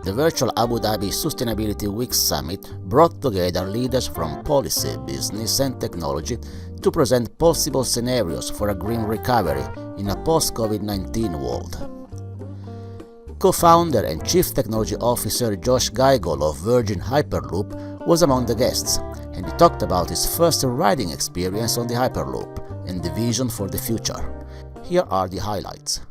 The virtual Abu Dhabi Sustainability Week Summit brought together leaders from policy, business and technology to present possible scenarios for a green recovery in a post-COVID-19 world. Co-founder and Chief Technology Officer Josh Geigel of Virgin Hyperloop was among the guests, and he talked about his first riding experience on the Hyperloop and the vision for the future. Here are the highlights.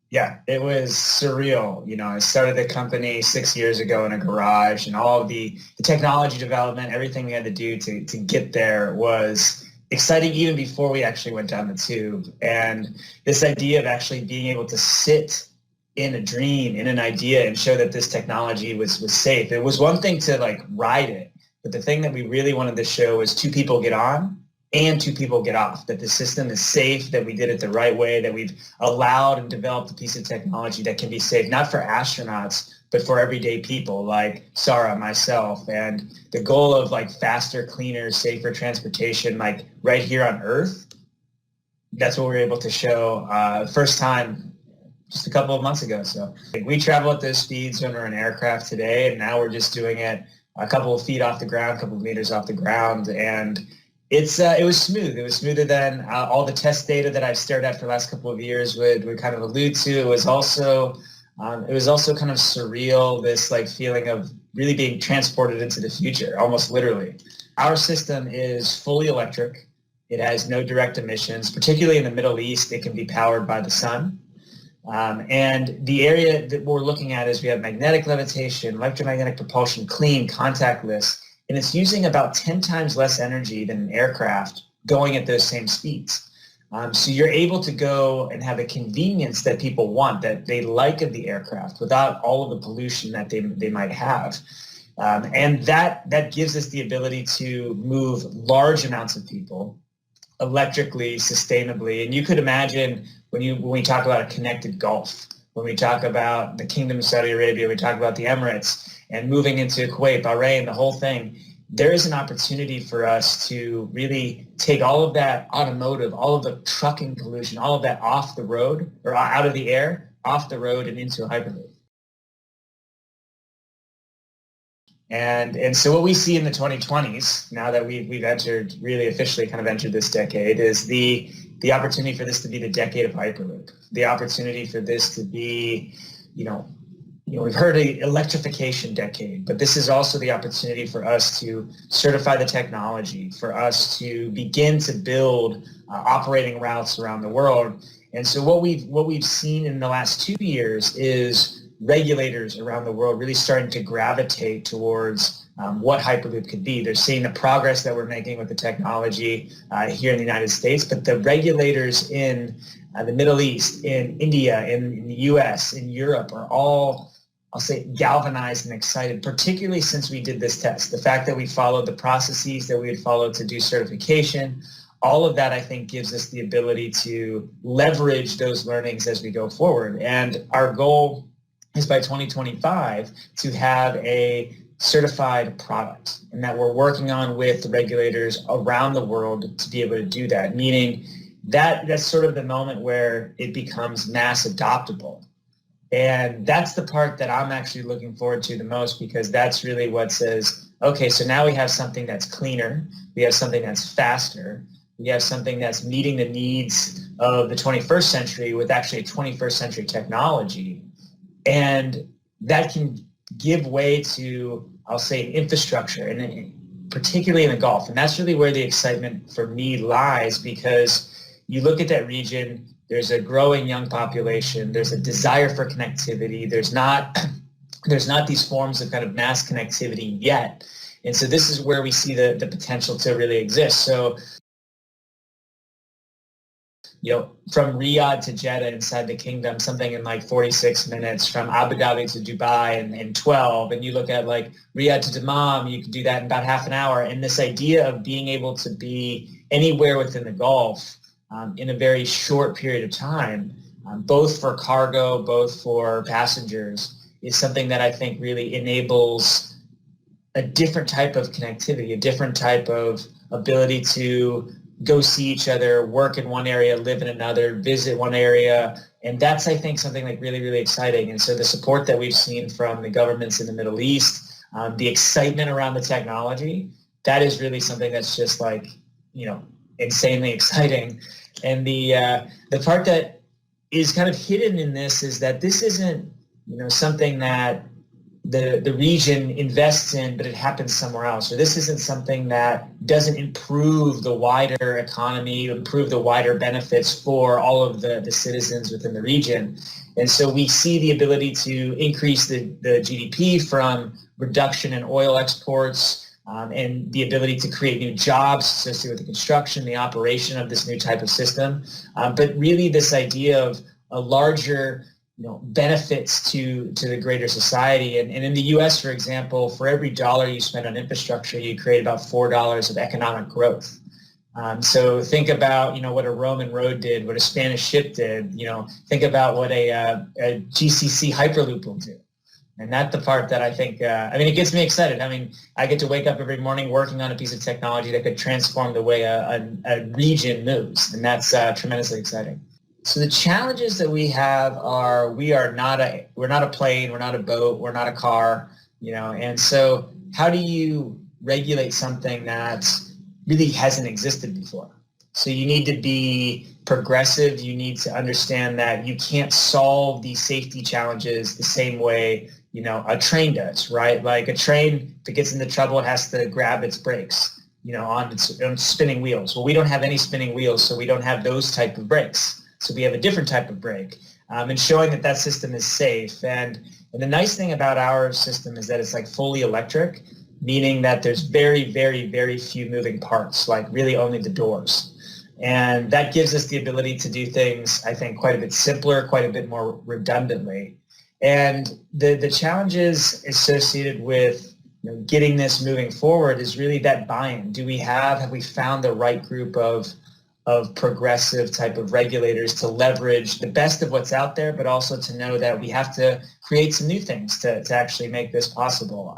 Yeah, it was surreal. I started the company 6 years ago in a garage, and all of the technology development, everything we had to do to get there was exciting even before we actually went down the tube. And this idea of actually being able to sit in a dream, in an idea, and show that this technology was safe. It was one thing to ride it, but the thing that we really wanted to show was two people get on and two people get off, that the system is safe, that we did it the right way, that we've allowed and developed a piece of technology that can be safe, not for astronauts, but for everyday people like Sarah, myself, and the goal of faster, cleaner, safer transportation, right here on Earth. That's what we were able to show first time just a couple of months ago. So we travel at those speeds when we're in aircraft today, and now we're just doing it a couple of feet off the ground, a couple of meters off the ground, and it was smooth. It was smoother than all the test data that I've stared at for the last couple of years would kind of allude to. It was also kind of surreal, this feeling of really being transported into the future, almost literally. Our system is fully electric. It has no direct emissions. Particularly in the Middle East, it can be powered by the sun. And the area that we're looking at is we have magnetic levitation, electromagnetic propulsion, clean, contactless, and it's using about 10 times less energy than an aircraft going at those same speeds. So you're able to go and have a convenience that people want, that they like of the aircraft, without all of the pollution that they might have. And that gives us the ability to move large amounts of people electrically, sustainably. And you could imagine when we talk about a connected Gulf, when we talk about the Kingdom of Saudi Arabia, we talk about the Emirates, and moving into Kuwait, Bahrain, the whole thing, there is an opportunity for us to really take all of that automotive, all of the trucking pollution, all of that off the road, or out of the air, off the road and into a Hyperloop. And so what we see in the 2020s, now that we've entered, really officially kind of entered this decade, is the opportunity for this to be the decade of Hyperloop, the opportunity for this to be, we've heard an electrification decade, but this is also the opportunity for us to certify the technology, for us to begin to build operating routes around the world. And so what we've seen in the last 2 years is regulators around the world really starting to gravitate towards what Hyperloop could be. They're seeing the progress that we're making with the technology here in the United States, but the regulators in the Middle East, in India, in the US, in Europe are all, I'll say, galvanized and excited, particularly since we did this test. The fact that we followed the processes that we had followed to do certification, all of that, I think, gives us the ability to leverage those learnings as we go forward. And our goal is by 2025 to have a certified product, and that we're working on with the regulators around the world to be able to do that, meaning that's sort of the moment where it becomes mass adoptable. And that's the part that I'm actually looking forward to the most, because that's really what says, okay, so now we have something that's cleaner, we have something that's faster, we have something that's meeting the needs of the 21st century with actually a 21st century technology. And that can give way to, I'll say, infrastructure, and particularly in the Gulf. And that's really where the excitement for me lies, because you look at that region, there's a growing young population, there's a desire for connectivity, there's not these forms of kind of mass connectivity yet. And so this is where we see the potential to really exist. So, from Riyadh to Jeddah inside the kingdom, something in 46 minutes, from Abu Dhabi to Dubai in 12, and you look at Riyadh to Dammam, you can do that in about half an hour. And this idea of being able to be anywhere within the Gulf in a very short period of time, both for cargo, both for passengers, is something that I think really enables a different type of connectivity, a different type of ability to go see each other, work in one area, live in another, visit one area, And that's, I think, something like really, really exciting. And so the support that we've seen from the governments in the Middle East, the excitement around the technology, that is really something that's just like, insanely exciting. And the part that is kind of hidden in this is that this isn't, something that the region invests in, but it happens somewhere else. Or this isn't something that doesn't improve the wider economy, improve the wider benefits for all of the citizens within the region. And so we see the ability to increase the GDP from reduction in oil exports, and the ability to create new jobs associated with the construction, the operation of this new type of system. But really this idea of a larger benefits to the greater society. And in the U.S., for example, for every dollar you spend on infrastructure, you create about $4 of economic growth. So think about, what a Roman road did, what a Spanish ship did, think about what a GCC Hyperloop will do. And that's the part that I think, it gets me excited. I get to wake up every morning working on a piece of technology that could transform the way a region moves. And that's tremendously exciting. So the challenges that we have are we're not a plane, we're not a boat, we're not a car, and so how do you regulate something that really hasn't existed before? So you need to be progressive. You need to understand that you can't solve these safety challenges the same way, a train does, right? Like a train, if it gets into trouble, it has to grab its brakes, on spinning wheels. Well, we don't have any spinning wheels, so we don't have those type of brakes. So we have a different type of brake, and showing that system is safe. And the nice thing about our system is that it's like fully electric, meaning that there's very, very, very few moving parts, like really only the doors. And that gives us the ability to do things, I think, quite a bit simpler, quite a bit more redundantly. And the challenges associated with getting this moving forward is really that buy-in. Have we found the right group of progressive type of regulators to leverage the best of what's out there, but also to know that we have to create some new things to actually make this possible.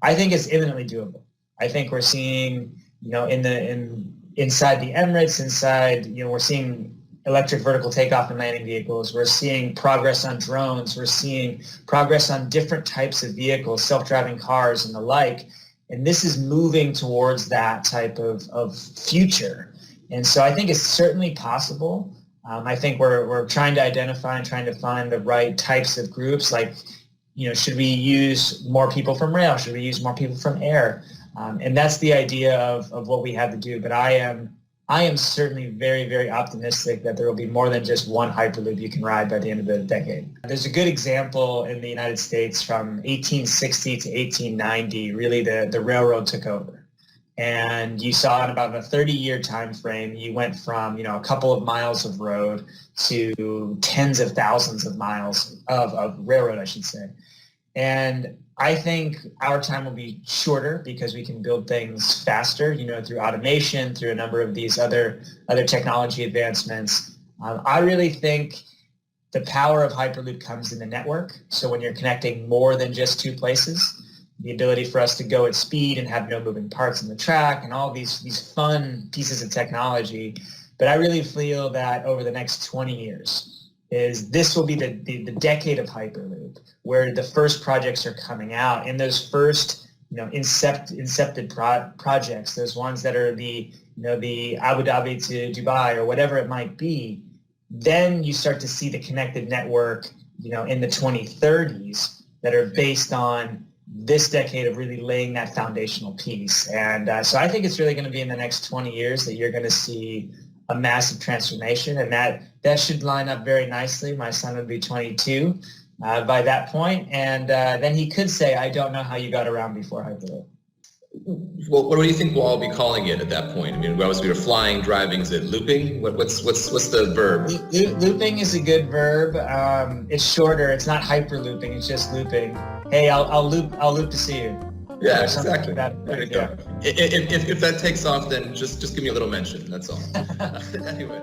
I think it's imminently doable. I think we're seeing, inside the Emirates, we're seeing electric vertical takeoff and landing vehicles. We're seeing progress on drones. We're seeing progress on different types of vehicles, self-driving cars and the like. And this is moving towards that type of future. And so I think it's certainly possible. I think we're trying to identify and trying to find the right types of groups. Like, should we use more people from rail? Should we use more people from air? And that's the idea of what we have to do. But I am certainly very, very optimistic that there will be more than just one Hyperloop you can ride by the end of the decade. There's a good example in the United States from 1860 to 1890. Really, the railroad took over. And you saw in about a 30-year time frame, you went from, a couple of miles of road to tens of thousands of miles of railroad, I should say. And I think our time will be shorter because we can build things faster, through automation, through a number of these other technology advancements. I really think the power of Hyperloop comes in the network. So when you're connecting more than just two places, the ability for us to go at speed and have no moving parts in the track and all these fun pieces of technology. But I really feel that over the next 20 years, this will be the decade of Hyperloop, where the first projects are coming out. And those first, incepted projects, those ones that are the Abu Dhabi to Dubai or whatever it might be, then you start to see the connected network, in the 2030s that are based on this decade of really laying that foundational piece. And so I think it's really going to be in the next 20 years that you're going to see a massive transformation, and that should line up very nicely. My son would be 22 by that point, and then he could say, I don't know how you got around before Hyperloop. Well, what do you think we'll all be calling it at that point? We were flying, driving. Is it looping? What's the verb? Looping is a good verb. It's shorter. It's not hyperlooping. It's just looping. Hey, I'll loop to see you. Yeah, exactly. There you go. If that takes off, then just give me a little mention. That's all. Anyway.